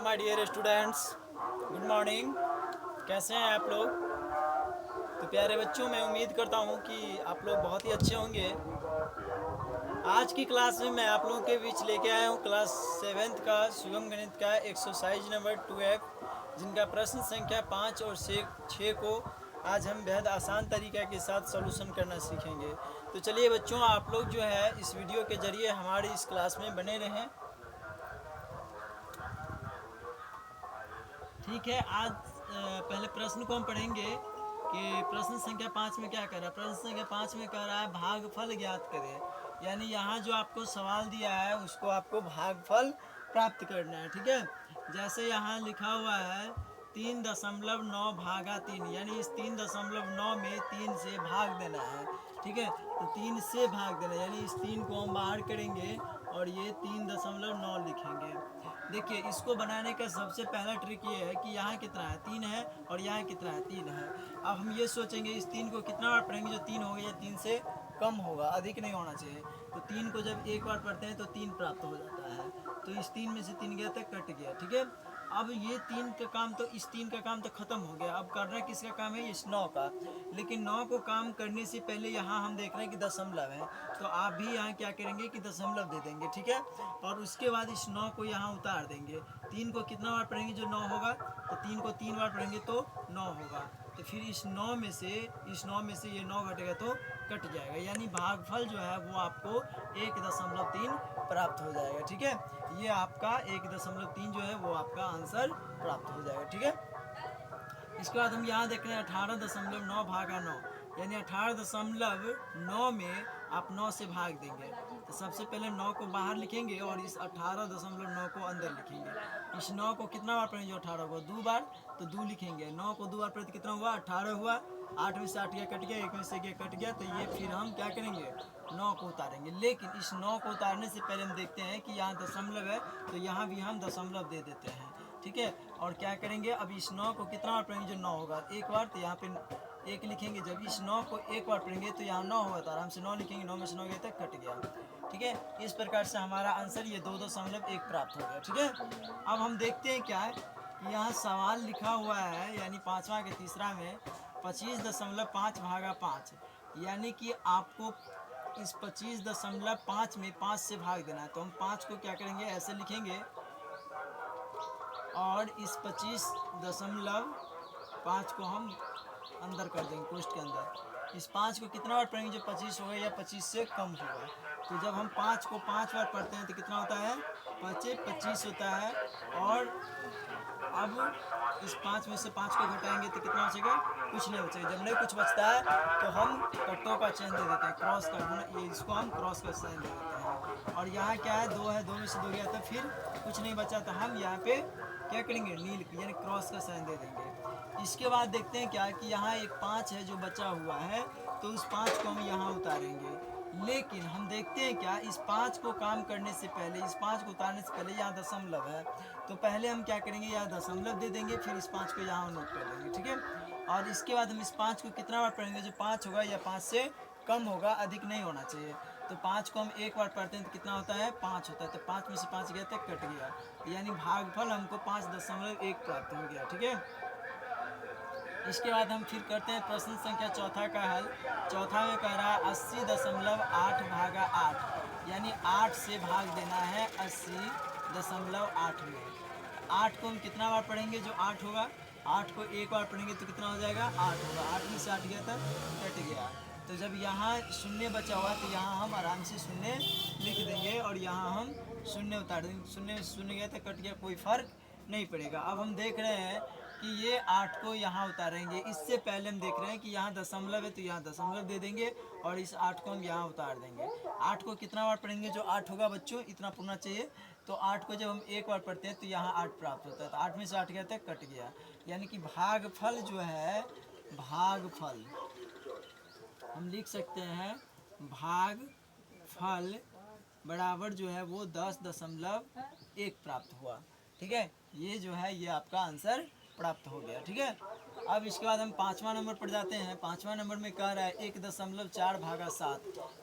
My dear students, good morning. कैसे हैं आप लोग? तो प्यारे बच्चों, मैं उम्मीद करता हूं कि आप लोग बहुत ही अच्छे होंगे। आज की क्लास में मैं आप लोगों के बीच लेके आया हूं क्लास 7th का सुगम गणित का एक्सरसाइज नंबर 2F, जिनका प्रश्न संख्या 5 और 6 को आज हम बेहद आसान तरीके के साथ सॉल्यूशन करना सीखेंगे। तो चलिए बच्चों, आप लोग जो है इस वीडियो के जरिए हमारी इस क्लास में बने रहें। ठीक है, आज पहले प्रश्न को हम पढ़ेंगे कि प्रश्न संख्या 5 में क्या कर रहा है। प्रश्न संख्या 5 में कह रहा है भागफल ज्ञात करें, यानी यहाँ जो आपको सवाल दिया है उसको आपको भागफल प्राप्त करना है। ठीक है, जैसे यहाँ लिखा हुआ है 3.9 भागा 3, यानी इस 3.9 में 3 से भाग देना है। ठीक है, तो 3 से भाग देना, यानी इस 3 को हम बाहर करेंगे और ये 3.9 लिखेंगे। देखिए, इसको बनाने का सबसे पहला ट्रिक ये है कि यहाँ कितना है 3 है और यहाँ कितना है 3 है। अब हम ये सोचेंगे इस 3 को कितना बार पढ़ेंगे जो 3 होगा, या 3 से कम होगा, अधिक नहीं होना चाहिए। तो 3 को जब एक बार पढ़ते हैं तो 3 प्राप्त हो जाता है। तो इस 3 में से 3 गया तक कट गया। ठीक है, अब ये 3 का काम तो इस 3 का काम तो खत्म हो गया। अब करना किसका काम है? इस 9 का। लेकिन 9 को काम करने से पहले यहाँ हम देख रहे हैं कि दशमलव है, तो आप भी यहाँ क्या करेंगे कि दशमलव दे देंगे। ठीक है, और उसके बाद इस 9 को यहाँ उतार देंगे। 3 को कितना बार पढ़ेंगे जो 9 होगा, तो 3 को 3 बार पढ़ेंगे तो 9 होगा। तो फिर इस 9 में से ये 9 घटेगा तो कट जाएगा, यानी भागफल जो है वो आपको 1.3 प्राप्त हो जाएगा। ठीक है, ये आपका 1.3 जो है वो आपका आंसर प्राप्त हो जाएगा। ठीक है, इसके बाद हम यहाँ देख रहे हैं 18.9 भागा 9, यानी 18.9 में आप 9 से भाग देंगे। तो सबसे पहले 9 को बाहर लिखेंगे और इस 18.9 को अंदर लिखेंगे। इस 9 को कितना बार पढ़ेंगे? 18 को 2 बार, तो 2 लिखेंगे। 9 को 2 बार पढ़े तो कितना हुआ? 18 हुआ। 8 में से 8 गया कट गया, 1 में से गया कट गया, तो ये फिर हम क्या करेंगे? 9 को उतारेंगे। लेकिन इस 9 को उतारने से पहले हम देखते हैं कि यहाँ दशमलव है, तो यहाँ भी हम दशमलव दे देते हैं। ठीक है, और क्या करेंगे? अब इस 9 को कितना बार पढ़ेंगे जो 9 होगा? एक बार, तो यहाँ पे 1 लिखेंगे। जब इस 9 को एक बार पढ़ेंगे तो यहाँ 9 होगा, तो आराम से 9 लिखेंगे। 9 में से 9 गया तक कट गया। ठीक है, इस प्रकार से हमारा आंसर ये 2.1 प्राप्त हो गया। ठीक है, अब हम देखते हैं क्या है कि यहाँ सवाल लिखा हुआ है, यानी 5वां के तीसरा में 25.5 भागा 5, यानी कि आपको इस 25.5 में 5 से भाग देना है। तो हम 5 को क्या करेंगे? ऐसे लिखेंगे और इस 25.5 को हम अंदर कर देंगे कोष्ठ के अंदर। इस 5 को कितना बार पढ़ेंगे जो 25 होगा या 25 से कम होगा। तो जब हम 5 को 5 बार पढ़ते हैं तो कितना होता है? 25 होता है। और अब इस 5 में से 5 को घटाएंगे तो कितना बचेगा? कुछ नहीं बचेगा। जब नहीं कुछ बचता है तो हम कट्टों का चिन्ह दे देते हैं, क्रॉस का, ये इसको हम क्रॉस का साइन दे देते हैं। और यहाँ क्या है? 2 है, 2 में से 2 गया, तो फिर कुछ नहीं बचा, तो हम यहाँ पे क्या करेंगे? नील, यानी क्रॉस का साइन दे देंगे। इसके बाद देखते हैं क्या कि यहाँ एक 5 है जो बचा हुआ है, तो उस 5 को हम यहाँ उतारेंगे। लेकिन हम देखते हैं क्या, इस 5 को काम करने से पहले, इस 5 को उतारने से पहले यहाँ दशमलव है, तो पहले हम क्या करेंगे? यहाँ दशमलव दे देंगे, फिर इस 5 को यहाँ नोट कर देंगे। ठीक है, और इसके बाद हम इस 5 को कितना बार पढ़ेंगे जो 5 होगा या 5 से कम होगा, अधिक नहीं होना चाहिए। तो 5 को हम एक बार पढ़ते हैं तो कितना होता है? 5 होता है। तो 5 में से 5 गया तक कट गया, यानी भागफल हमको 5.1 प्राप्त हो गया। ठीक है, इसके बाद हम फिर करते हैं प्रश्न संख्या 4 का हल। 4 में कह रहा है 80.8 भागा 8, यानी 8 से भाग देना है 80.8 में। 8 को हम कितना बार पढ़ेंगे जो 8 होगा? 8 को एक बार पढ़ेंगे तो कितना हो जाएगा? 8 होगा। 8 में से 8 गया तक कट गया। तो जब यहाँ शून्य बचा हुआ तो यहाँ हम आराम से शून्य लिख देंगे और यहाँ हम शून्य उतार देंगे। शून्य में शून्य गया तक कट गया, कोई फर्क नहीं पड़ेगा। अब हम देख रहे हैं कि ये 8 को यहाँ उतारेंगे। इससे पहले हम देख रहे हैं कि यहाँ दशमलव है, तो यहाँ दशमलव दे देंगे और इस 8 को हम यहाँ उतार देंगे। 8 को कितना बार पढ़ेंगे जो 8 होगा? बच्चों इतना पढ़ना चाहिए। तो 8 को जब हम एक बार पढ़ते हैं तो यहाँ 8 प्राप्त होता है, तो 8 में से 8 गया तक कट गया, यानी कि भागफल जो है, भागफल हम लिख सकते हैं भागफल बराबर जो है वो 10.1 प्राप्त हुआ। ठीक है, ये जो है ये आपका आंसर प्राप्त हो गया। ठीक है, अब इसके बाद हम 5वां नंबर पर जाते हैं। 5वां नंबर में कह रहा है 1.4 भागा 7,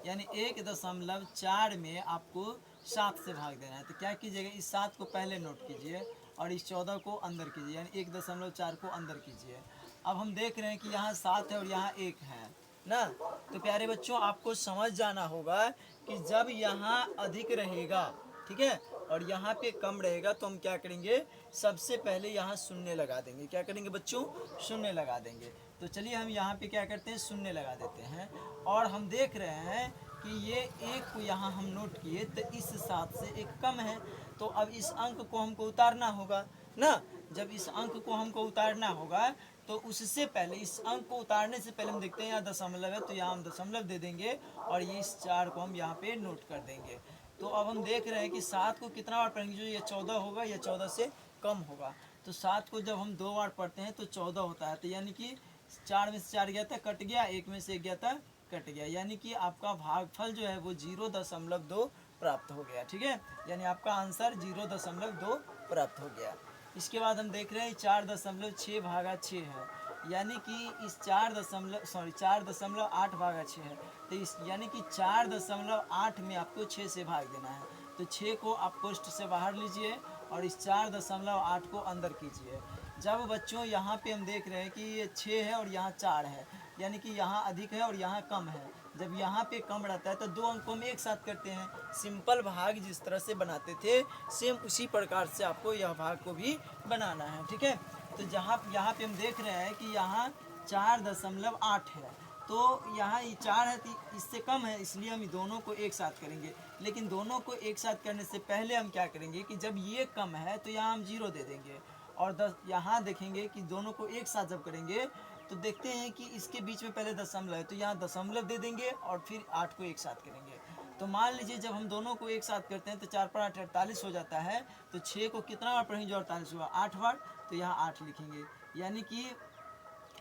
यानी 1.4 में आपको 7 से भाग देना है। तो क्या कीजिएगा? इस 7 को पहले नोट कीजिए और इस 14 को अंदर कीजिए, यानी 1.4 को अंदर कीजिए। अब हम देख रहे हैं कि यहाँ 7 है और यहाँ 1 है ना। तो प्यारे बच्चों, आपको समझ जाना होगा कि जब यहाँ अधिक रहेगा, ठीक है, और यहाँ पे कम रहेगा, तो हम क्या करेंगे, सबसे पहले यहाँ शून्य लगा देंगे। क्या करेंगे बच्चों, शून्य लगा देंगे। तो चलिए हम यहाँ पे क्या करते हैं, शून्य लगा देते हैं। और हम देख रहे हैं कि ये 1 को यहाँ हम नोट किए, तो इस 7 से 1 कम है। तो अब इस अंक को हमको उतारना होगा ना। जब इस अंक को हमको उतारना होगा, तो उससे पहले, इस अंक को उतारने से पहले हम देखते हैं यहाँ दशमलव है, तो यहाँ हम दशमलव दे देंगे और ये इस 4 को हम यहाँ पे नोट कर देंगे। तो अब हम देख रहे हैं कि 7 को कितना बार पढ़ेंगे, जो ये 14 होगा, ये 14 से कम होगा। तो 7 को जब हम 2 बार पढ़ते हैं तो 14 होता है। तो यानी कि 4 में से 4 गया था, कट गया, 1 में से 1 गया था, कट गया, यानी कि आपका भागफल जो है वो 0.2 प्राप्त हो गया। ठीक है, यानी आपका आंसर 0.2 प्राप्त हो गया। इसके बाद हम देख रहे हैं 4.6 भागा 6 है, यानी कि इस 4.8 भागा 6 है। तो इस यानी कि 4.8 में आपको 6 से भाग देना है। तो 6 को आप कोष्ठ से बाहर लीजिए और इस 4.8 को अंदर कीजिए। जब बच्चों यहाँ पे हम देख रहे हैं कि ये 6 है और यहाँ 4 है, यानी कि यहाँ अधिक है और यहाँ कम है। जब यहाँ पे कम रहता है तो 2 अंकों में एक साथ करते हैं। सिंपल भाग जिस तरह से बनाते थे, सेम उसी प्रकार से आपको यह भाग को भी बनाना है। ठीक है, तो जहाँ यहाँ पे हम देख रहे हैं कि यहाँ 4.8 है, तो यहाँ ये 4 है, तो इससे कम है, इसलिए हम दोनों को एक साथ करेंगे। लेकिन दोनों को एक साथ करने से पहले हम क्या करेंगे कि जब ये कम है तो यहाँ हम 0 दे देंगे, और यहाँ देखेंगे कि दोनों को एक साथ जब करेंगे तो देखते हैं कि इसके बीच में पहले दशमलव है, तो यहाँ दशमलव दे देंगे और फिर 8 को एक साथ करेंगे। तो मान लीजिए जब हम दोनों को एक साथ करते हैं तो 4 पर 8 48 हो जाता है। तो 6 को कितना बार पढ़ेंगे जो 48 हुआ, 8 बार, तो यहाँ 8 लिखेंगे। यानी कि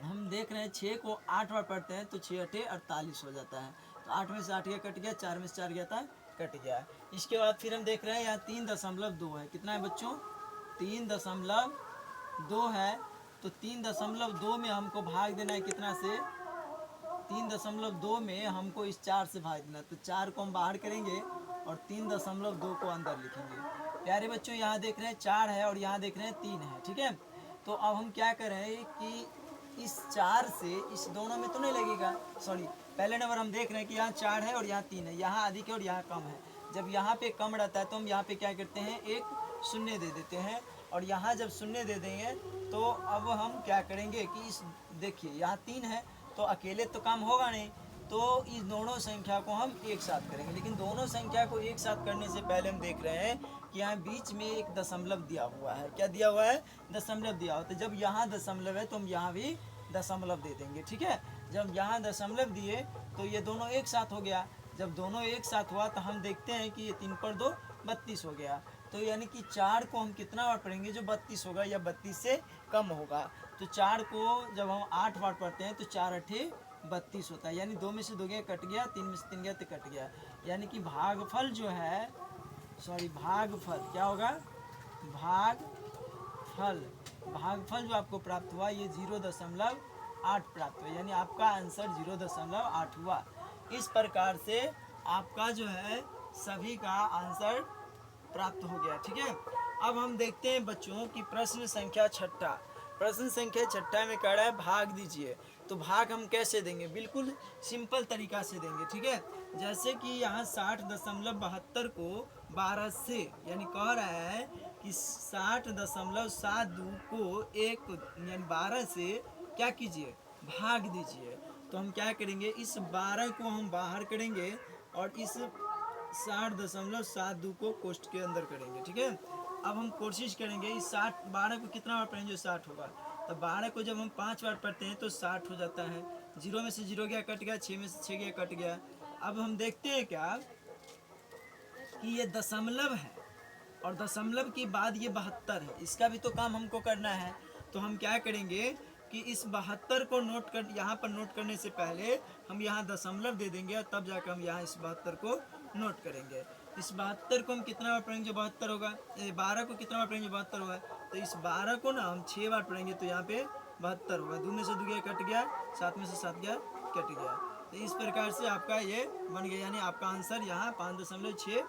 हम देख रहे हैं 6 को 8 बार पढ़ते हैं तो 6 8 48 हो जाता है। तो 8 में से 8 गया, कट गया, 4 में से 4 गया था, कट गया। इसके बाद फिर हम देख रहे हैं यहाँ 3.2 है। कितना है बच्चों, 3.2 है। तो 3.2 में हमको भाग देना है कितना से, 3.2 में हमको इस 4 से भाग देना। तो 4 को हम बाहर करेंगे और 3.2 को अंदर लिखेंगे। प्यारे बच्चों, यहाँ देख रहे हैं 4 है और यहाँ देख रहे हैं 3 है। ठीक है, तो अब हम क्या कर रहे हैं कि इस 4 से इस दोनों में तो नहीं लगेगा, सॉरी, पहले नंबर हम देख रहे हैं कि यहाँ 4 है और यहाँ 3 है, यहाँ अधिक है और यहाँ कम है। जब यहाँ पे कम रहता है तो हम यहाँ पे क्या करते हैं, एक शून्य दे देते हैं। और यहाँ जब शून्य दे देंगे तो अब हम क्या करेंगे कि इस, देखिए यहाँ 3 है तो अकेले तो काम होगा नहीं, तो इस दोनों संख्या को हम एक साथ करेंगे। लेकिन दोनों संख्या को एक साथ करने से पहले हम देख रहे हैं कि यहाँ बीच में एक दशमलव दिया हुआ है। क्या दिया हुआ है, दशमलव दिया हुआ। तो जब यहाँ दशमलव है तो हम यहाँ भी दशमलव दे देंगे। ठीक है, जब यहाँ दशमलव दिए तो ये दोनों एक साथ हो गया। जब दोनों एक साथ हुआ तो हम देखते हैं कि ये 3 पर 2 32 हो गया। तो यानी कि 4 को हम कितना बार पढ़ेंगे जो 32 होगा या 32 से कम होगा। तो 4 को जब हम 8 बार पढ़ते हैं तो 4 8 32 होता है, यानी 2 में से 2 गया, कट गया, 3 में से 3 गया तो कट गया। यानी कि भागफल जो है, सॉरी भागफल क्या होगा, भागफल जो आपको प्राप्त हुआ ये 0.8 प्राप्त हुआ, यानी आपका आंसर 0.8 हुआ। इस प्रकार से आपका जो है सभी का आंसर प्राप्त हो गया। ठीक है, अब हम देखते हैं बच्चों की प्रश्न संख्या 6। प्रश्न संख्या 6 में कह रहा है भाग दीजिए। तो भाग हम कैसे देंगे, बिल्कुल सिंपल तरीका से देंगे। ठीक है, जैसे कि यहाँ 60.72 को 12 से, यानी कह रहा है कि 60.72 को 1 यानी 12 से क्या कीजिए, भाग दीजिए। तो हम क्या करेंगे, इस 12 को हम बाहर करेंगे और इस 60.72 को कोष्ठ के अंदर करेंगे। ठीक है, अब हम कोशिश करेंगे इस 12 को कितना बार पढ़ेंगे जो 60 होगा। तो 12 को जब हम 5 बार पढ़ते हैं तो 60 हो जाता है। 0 में से 0 गया, कट गया, 6 में से 6 गया, कट गया। अब हम देखते हैं क्या कि ये दशमलव है और दशमलव के बाद ये 72 है, इसका भी तो काम हमको करना है। तो हम क्या करेंगे कि इस 72 को नोट कर, यहाँ पर नोट करने से पहले हम यहाँ दशमलव दे देंगे और तब जाकर हम यहाँ इस 72 को नोट करेंगे। इस 72 को हम कितना बार पढ़ेंगे जो 72 होगा, 12 को कितना बार पढ़ेंगे जो 72 होगा। तो इस 12 को ना हम 6 बार पढ़ेंगे तो यहाँ पे 72 होगा। 2 में से 2 गया, कट गया, 7 में से 7 गया, कट गया। तो इस प्रकार से आपका ये बन गया, यानी आपका आंसर यहाँ 5.6